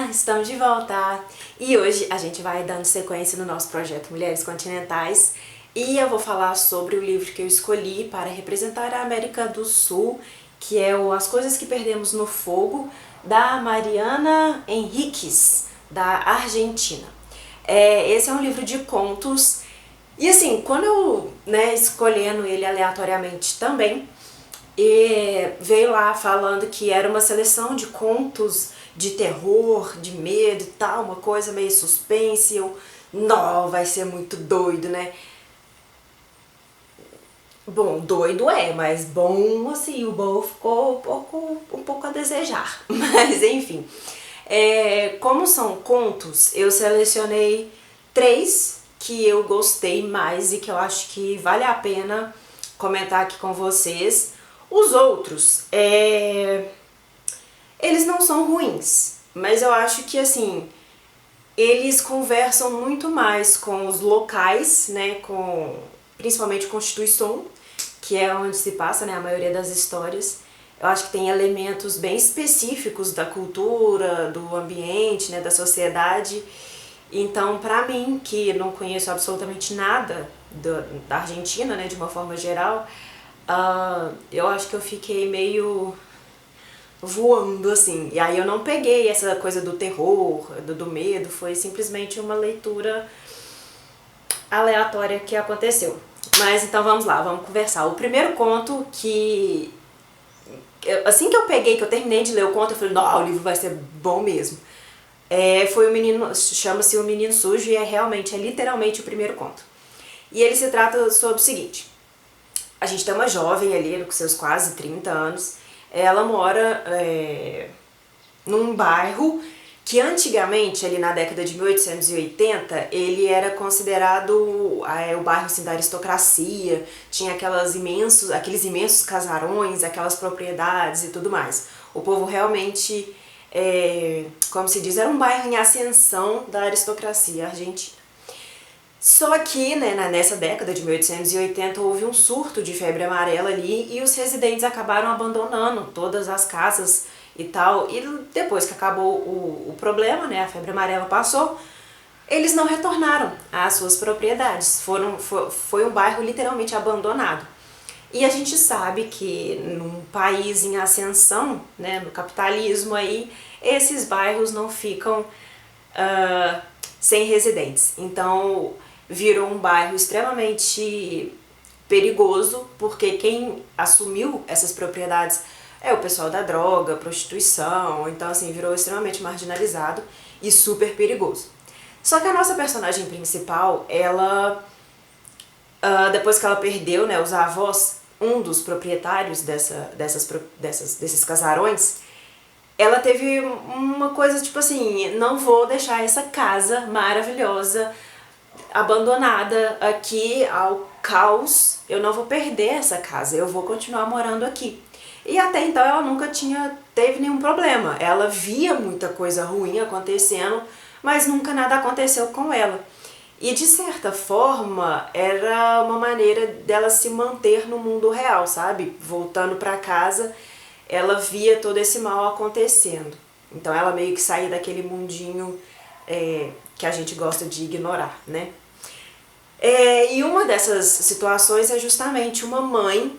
Estamos de volta! E hoje a gente vai dando sequência no nosso projeto Mulheres Continentais e eu vou falar sobre o livro que eu escolhi para representar a América do Sul, que é o As Coisas que Perdemos no Fogo, da Mariana Enríquez, da Argentina. Esse é um livro de contos e assim, quando eu escolhendo ele aleatoriamente também, veio lá falando que era uma seleção de contos de terror, de medo e tal, uma coisa meio suspense. Não, vai ser muito doido, né? Bom, doido mas bom, assim, o bom ficou um pouco a desejar. Mas enfim, como são contos, eu selecionei 3 que eu gostei mais e que eu acho que vale a pena comentar aqui com vocês. Os outros, eles não são ruins, mas eu acho que assim, eles conversam muito mais com os locais, né, principalmente Constituição, que é onde se passa, né, a maioria das histórias. Eu acho que tem elementos bem específicos da cultura, do ambiente, né, da sociedade. Então, pra mim, que não conheço absolutamente nada da Argentina, né, de uma forma geral, eu acho que eu fiquei meio voando, assim. E aí eu não peguei essa coisa do terror, do medo, foi simplesmente uma leitura aleatória que aconteceu. Mas então vamos lá, vamos conversar. O primeiro conto que... assim que eu peguei, que eu terminei de ler o conto, eu falei, não, o livro vai ser bom mesmo. Foi o menino, chama-se O Menino Sujo e é literalmente o primeiro conto. E ele se trata sobre o seguinte: a gente tem uma jovem ali, com seus quase 30 anos, ela mora num bairro que antigamente, ali na década de 1880, ele era considerado o bairro assim, da aristocracia, tinha aqueles imensos casarões, aquelas propriedades e tudo mais. O povo realmente, como se diz, era um bairro em ascensão da aristocracia argentina. Só que, né, nessa década de 1880 houve um surto de febre amarela ali e os residentes acabaram abandonando todas as casas e tal. E depois que acabou o problema, né, a febre amarela passou, eles não retornaram às suas propriedades. Foi um bairro literalmente abandonado. E a gente sabe que num país em ascensão, né, no capitalismo aí, esses bairros não ficam sem residentes. Então virou um bairro extremamente perigoso, porque quem assumiu essas propriedades é o pessoal da droga, prostituição, então assim, virou extremamente marginalizado e super perigoso. Só que a nossa personagem principal, ela, depois que ela perdeu, né, os avós, um dos proprietários desses casarões, ela teve uma coisa tipo assim, não vou deixar essa casa maravilhosa abandonada aqui ao caos, eu não vou perder essa casa, eu vou continuar morando aqui. E até então ela nunca teve nenhum problema, ela via muita coisa ruim acontecendo, mas nunca nada aconteceu com ela. E de certa forma era uma maneira dela se manter no mundo real, sabe? Voltando pra casa, ela via todo esse mal acontecendo. Então ela meio que saía daquele mundinho que a gente gosta de ignorar, né? E uma dessas situações é justamente uma mãe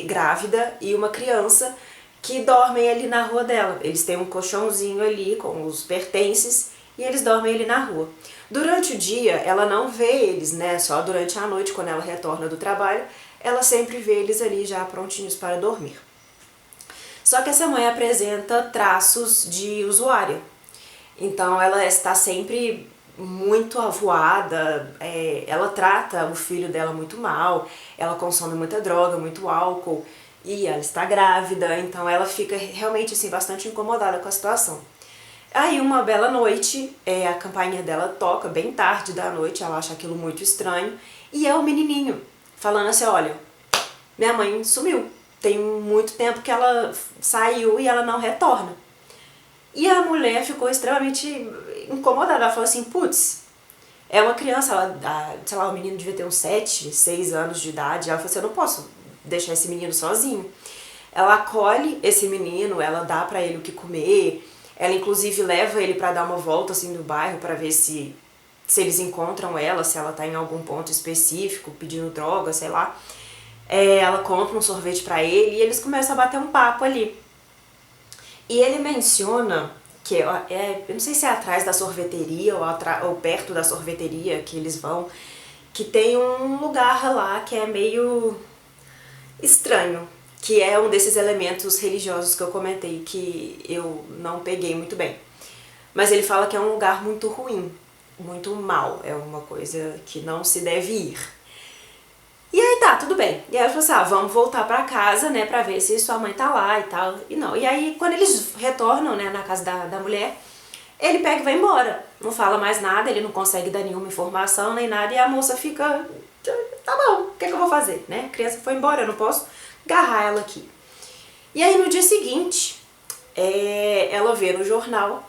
grávida e uma criança que dormem ali na rua dela. Eles têm um colchãozinho ali com os pertences e eles dormem ali na rua. Durante o dia ela não vê eles, né? Só durante a noite, quando ela retorna do trabalho, ela sempre vê eles ali já prontinhos para dormir. Só que essa mãe apresenta traços de usuária. Então ela está sempre muito avoada, ela trata o filho dela muito mal, ela consome muita droga, muito álcool e ela está grávida, então ela fica realmente assim, bastante incomodada com a situação. Aí uma bela noite, a campainha dela toca bem tarde da noite, ela acha aquilo muito estranho e é o menininho falando assim, olha, minha mãe sumiu, tem muito tempo que ela saiu e ela não retorna. E a mulher ficou extremamente incomodada, ela falou assim, putz, é uma criança, sei lá, o menino devia ter uns 7, 6 anos de idade, ela falou assim, eu não posso deixar esse menino sozinho. Ela acolhe esse menino, ela dá pra ele o que comer, Ela inclusive leva ele pra dar uma volta assim no bairro pra ver se eles encontram ela, se ela tá em algum ponto específico, pedindo droga, sei lá. Ela compra um sorvete pra ele e eles começam a bater um papo ali. E ele menciona que, eu não sei se é atrás da sorveteria ou perto da sorveteria que eles vão, que tem um lugar lá que é meio estranho, que é um desses elementos religiosos que eu comentei, que eu não peguei muito bem. Mas ele fala que é um lugar muito ruim, muito mal, é uma coisa que não se deve ir. E aí tá, tudo bem. E aí ela falou assim, vamos voltar pra casa, né, pra ver se sua mãe tá lá e tal. E não. E aí quando eles retornam, né, na casa da mulher, ele pega e vai embora. Não fala mais nada, ele não consegue dar nenhuma informação nem nada. E a moça fica, tá bom, o que eu vou fazer, né? A criança foi embora, eu não posso agarrar ela aqui. E aí no dia seguinte, ela vê no jornal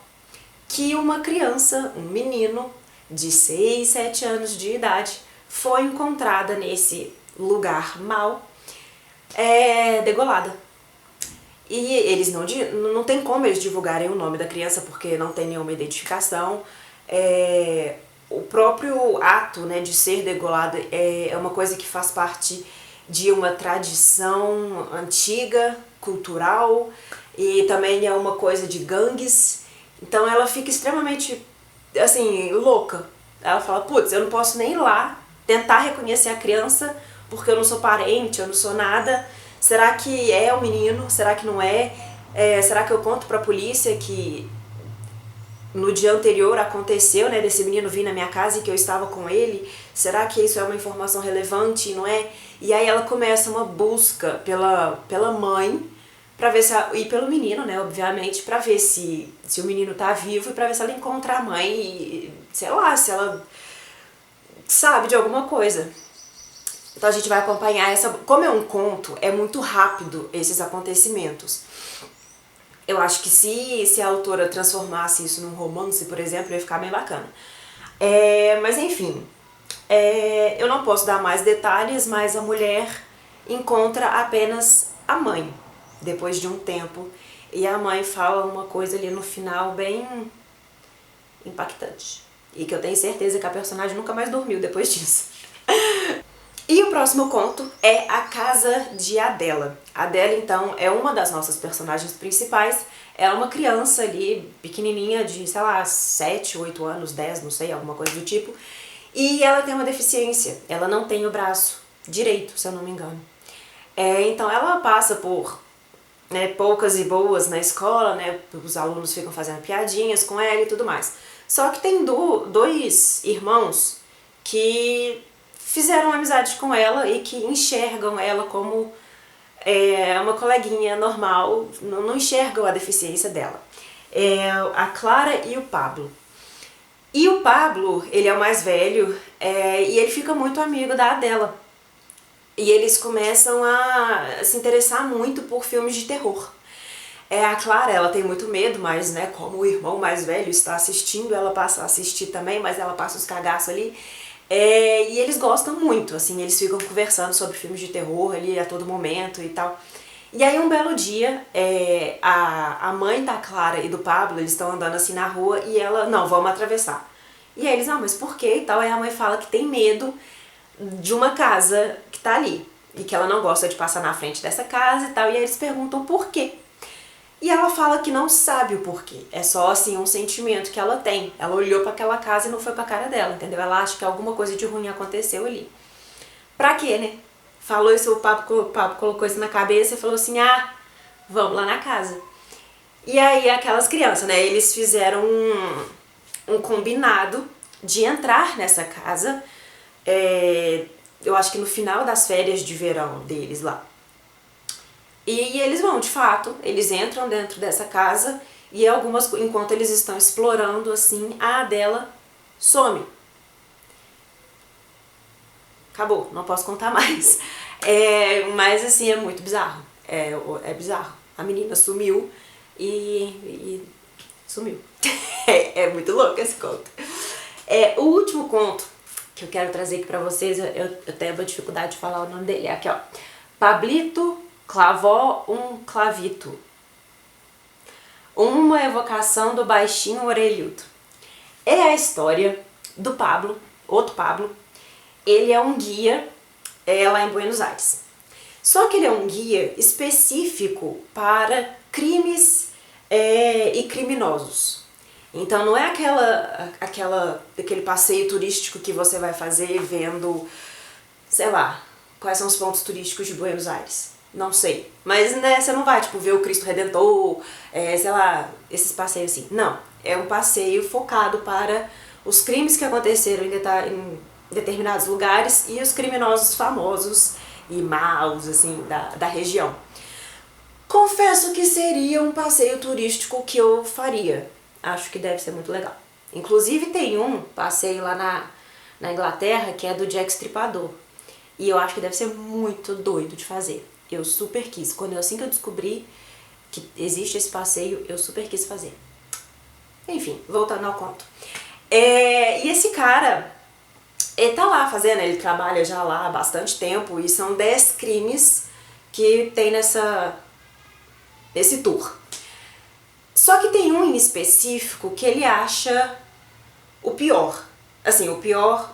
que uma criança, um menino de 6, 7 anos de idade, foi encontrada nesse lugar mal, degolada. E eles não tem como eles divulgarem o nome da criança porque não tem nenhuma identificação. O próprio ato, né, de ser degolado é uma coisa que faz parte de uma tradição antiga, cultural, e também é uma coisa de gangues. Então ela fica extremamente, assim, louca. Ela fala, putz, eu não posso nem ir lá tentar reconhecer a criança porque eu não sou parente, eu não sou nada. Será que é o menino? Será que não é? Será que eu conto pra polícia que no dia anterior aconteceu, né, desse menino vir na minha casa e que eu estava com ele? Será que isso é uma informação relevante, não é? E aí ela começa uma busca pela mãe, pra ver se e pelo menino, né, obviamente, pra ver se o menino tá vivo e pra ver se ela encontra a mãe e, sei lá, se ela sabe de alguma coisa. Então a gente vai acompanhar essa... Como é um conto, é muito rápido esses acontecimentos. Eu acho que se a autora transformasse isso num romance, por exemplo, ia ficar bem bacana. Mas enfim, eu não posso dar mais detalhes, mas a mulher encontra apenas a mãe, depois de um tempo. E a mãe fala uma coisa ali no final bem impactante. E que eu tenho certeza que a personagem nunca mais dormiu depois disso. E o próximo conto é A Casa de Adela. Adela, então, é uma das nossas personagens principais. Ela é uma criança ali, pequenininha, de, sei lá, 7, 8 anos, 10, não sei, alguma coisa do tipo. E ela tem uma deficiência. Ela não tem o braço direito, se eu não me engano. Então, ela passa por, né, poucas e boas na escola, né? Os alunos ficam fazendo piadinhas com ela e tudo mais. Só que tem dois irmãos que fizeram amizade com ela e que enxergam ela como uma coleguinha normal, não enxergam a deficiência dela. A Clara e o Pablo. E o Pablo, ele é o mais velho, e ele fica muito amigo da Adela. E eles começam a se interessar muito por filmes de terror. A Clara, ela tem muito medo, mas, né, como o irmão mais velho está assistindo, ela passa a assistir também, mas ela passa os cagaços ali. E eles gostam muito, assim, eles ficam conversando sobre filmes de terror ali a todo momento e tal. E aí um belo dia, a mãe da Clara e do Pablo, eles estão andando assim na rua e ela, não, vamos atravessar. E aí eles, não, mas por quê e tal? Aí a mãe fala que tem medo de uma casa que tá ali e que ela não gosta de passar na frente dessa casa e tal. E aí eles perguntam por quê. E ela fala que não sabe o porquê, é só assim um sentimento que ela tem. Ela olhou para aquela casa e não foi pra cara dela, entendeu? Ela acha que alguma coisa de ruim aconteceu ali. Pra quê, né? Falou isso, o Pablo colocou isso na cabeça e falou assim, vamos lá na casa. E aí aquelas crianças, né, eles fizeram um combinado de entrar nessa casa, eu acho que no final das férias de verão deles lá. E eles vão, de fato, eles entram dentro dessa casa e enquanto eles estão explorando, assim, a Adela some. Acabou, não posso contar mais. Mas, assim, é muito bizarro. É bizarro. A menina sumiu e sumiu. É muito louco esse conto. O último conto que eu quero trazer aqui pra vocês, eu tenho uma dificuldade de falar o nome dele, é aqui, ó. Pablito clavó um clavito. Uma evocação do baixinho orelhudo. É a história do Pablo, outro Pablo. Ele é um guia lá em Buenos Aires. Só que ele é um guia específico para crimes e criminosos. Então não é aquele passeio turístico que você vai fazer vendo, sei lá, quais são os pontos turísticos de Buenos Aires. Não sei. Mas né, você não vai tipo ver o Cristo Redentor, sei lá, esses passeios assim. Não. É um passeio focado para os crimes que aconteceram em determinados lugares e os criminosos famosos e maus assim da região. Confesso que seria um passeio turístico que eu faria. Acho que deve ser muito legal. Inclusive tem um passeio lá na Inglaterra que é do Jack Stripador. E eu acho que deve ser muito doido de fazer. Eu super quis. Assim que eu descobri que existe esse passeio, eu super quis fazer. Enfim, voltando ao conto. E esse cara, ele tá lá fazendo, ele trabalha já lá há bastante tempo e são 10 crimes que tem nesse tour. Só que tem um em específico que ele acha o pior. Assim, o pior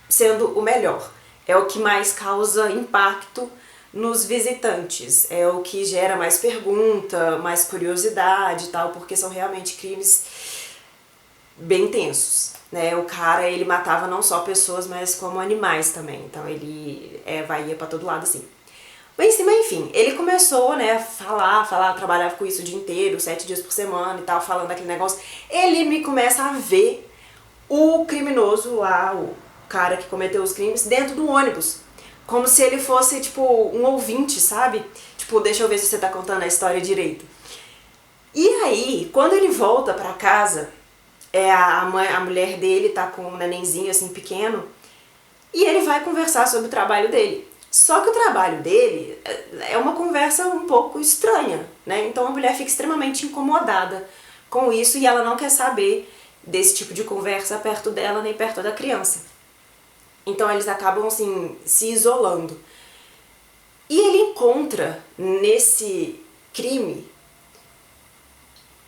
sendo o melhor. É o que mais causa impacto nos visitantes. É o que gera mais pergunta, mais curiosidade e tal, porque são realmente crimes bem tensos. Né? O cara, ele matava não só pessoas, mas como animais também. Então ele ia pra todo lado assim. Mas enfim, ele começou, né, a falar, trabalhava com isso o dia inteiro, 7 dias por semana e tal, falando daquele negócio. Ele me começa a ver o criminoso lá, o cara que cometeu os crimes, dentro do ônibus. Como se ele fosse, tipo, um ouvinte, sabe? Tipo, deixa eu ver se você tá contando a história direito. E aí, quando ele volta pra casa, a mulher dele tá com um nenenzinho, assim, pequeno, e ele vai conversar sobre o trabalho dele. Só que o trabalho dele é uma conversa um pouco estranha, né? Então a mulher fica extremamente incomodada com isso e ela não quer saber desse tipo de conversa perto dela nem perto da criança. Então eles acabam, assim, se isolando. E ele encontra nesse crime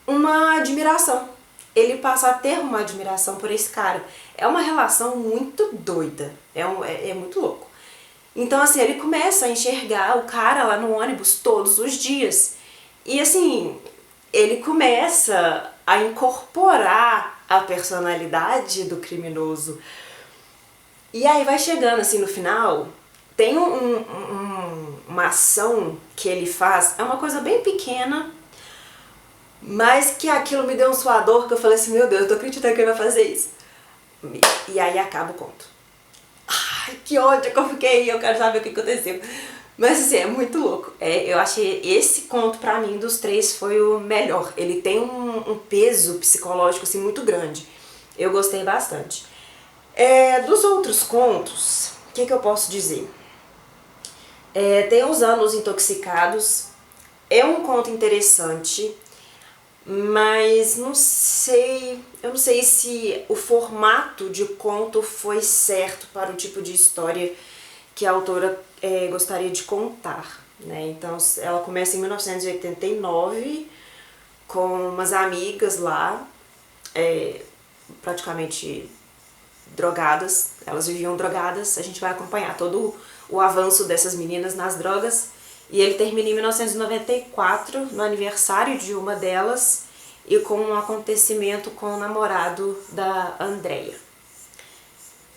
uma admiração. Ele passa a ter uma admiração por esse cara. É uma relação muito doida, é muito louco. Então, assim, ele começa a enxergar o cara lá no ônibus todos os dias. E, assim, ele começa a incorporar a personalidade do criminoso. E aí vai chegando, assim, no final, tem uma ação que ele faz, é uma coisa bem pequena, mas que aquilo me deu um suador, que eu falei assim, meu Deus, eu tô acreditando que ele vai fazer isso. E aí acaba o conto. Ai, que ódio que eu fiquei, eu quero saber o que aconteceu. Mas assim, é muito louco. Eu achei esse conto, pra mim, dos 3, foi o melhor. Ele tem um peso psicológico assim, muito grande. Eu gostei bastante. Dos outros contos, o que eu posso dizer? Tem Os Anos Intoxicados. É um conto interessante, mas eu não sei se o formato de conto foi certo para o tipo de história que a autora gostaria de contar, né? Então ela começa em 1989 com umas amigas lá, praticamente drogadas, elas viviam drogadas. A gente vai acompanhar todo o avanço dessas meninas nas drogas. E ele termina em 1994, no aniversário de uma delas, e com um acontecimento com o namorado da Andrea.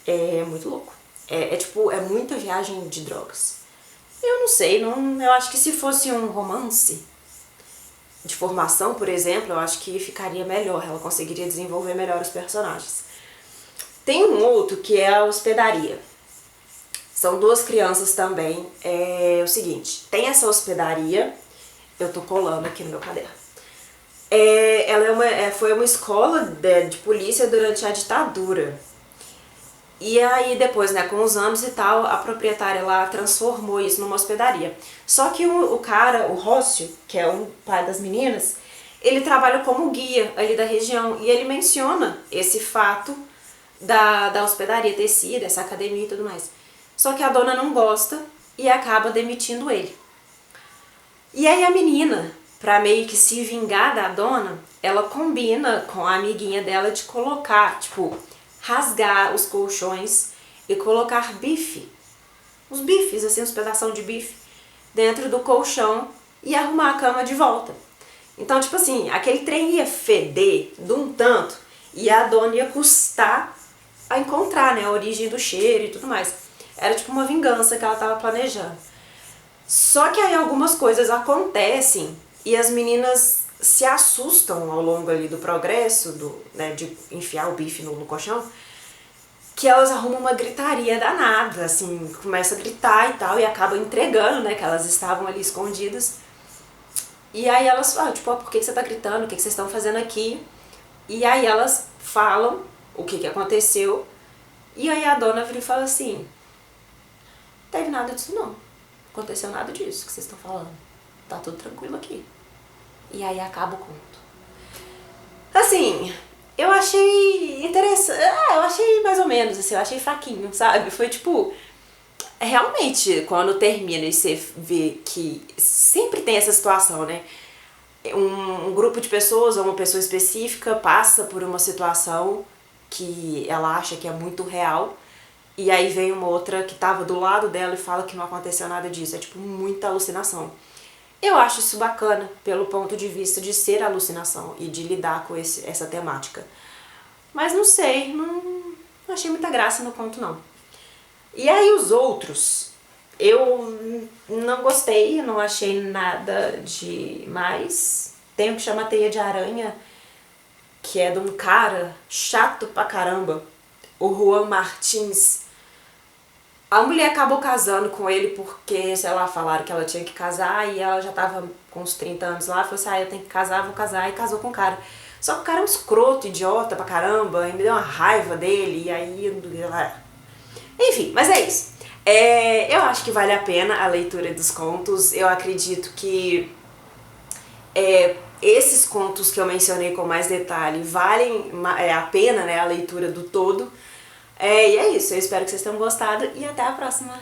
É muito louco. É muita viagem de drogas. Eu não sei, eu acho que se fosse um romance de formação, por exemplo, eu acho que ficaria melhor, ela conseguiria desenvolver melhor os personagens. Tem um outro que é a Hospedaria. São 2 crianças também. É o seguinte, tem essa hospedaria, eu tô colando aqui no meu caderno. Ela foi uma escola de polícia durante a ditadura. E aí depois, né, com os anos e tal, a proprietária lá transformou isso numa hospedaria. Só que o cara, o Rócio, que é um pai das meninas, ele trabalha como guia ali da região. E ele menciona esse fato da hospedaria ter sido, essa academia e tudo mais. Só que a dona não gosta e acaba demitindo ele. E aí a menina pra meio que se vingar da dona, ela combina com a amiguinha dela de colocar, tipo, rasgar os colchões e colocar bife, os bifes, assim, os pedaços de bife, dentro do colchão e arrumar a cama de volta. Então, tipo assim, aquele trem ia feder de um tanto e a dona ia custar a encontrar, né, a origem do cheiro e tudo mais. Era tipo uma vingança que ela tava planejando. Só que aí algumas coisas acontecem e as meninas se assustam ao longo ali do progresso, né, de enfiar o bife no colchão, que elas arrumam uma gritaria danada, assim, começa a gritar e tal, e acabam entregando, né, que elas estavam ali escondidas. E aí elas falam, tipo, por que você tá gritando? O que vocês estão fazendo aqui? E aí elas falam o que aconteceu, e aí a dona vira e fala assim, não teve nada disso não, aconteceu nada disso que vocês estão falando, tá tudo tranquilo aqui. E aí acaba o conto. Assim, eu achei interessante, eu achei mais ou menos, assim, eu achei fraquinho, sabe? Foi tipo, realmente, quando termina e você vê que sempre tem essa situação, né? Um grupo de pessoas ou uma pessoa específica passa por uma situação que ela acha que é muito real, e aí vem uma outra que tava do lado dela e fala que não aconteceu nada disso. É tipo muita alucinação. Eu acho isso bacana pelo ponto de vista de ser alucinação e de lidar com essa temática. Mas não sei, não achei muita graça no conto não. E aí os outros, eu não gostei, não achei nada demais. Tem um que chama Teia de Aranha, que é de um cara chato pra caramba, o Juan Martins. A mulher acabou casando com ele porque, sei lá, falaram que ela tinha que casar e ela já tava com uns 30 anos lá, falou assim, eu tenho que casar, vou casar, e casou com o cara. Só que o cara é um escroto, idiota pra caramba, e me deu uma raiva dele, e aí... Enfim, mas é isso. Eu acho que vale a pena a leitura dos contos, eu acredito que esses contos que eu mencionei com mais detalhe valem a pena, né, a leitura do todo. E é isso, eu espero que vocês tenham gostado e até a próxima!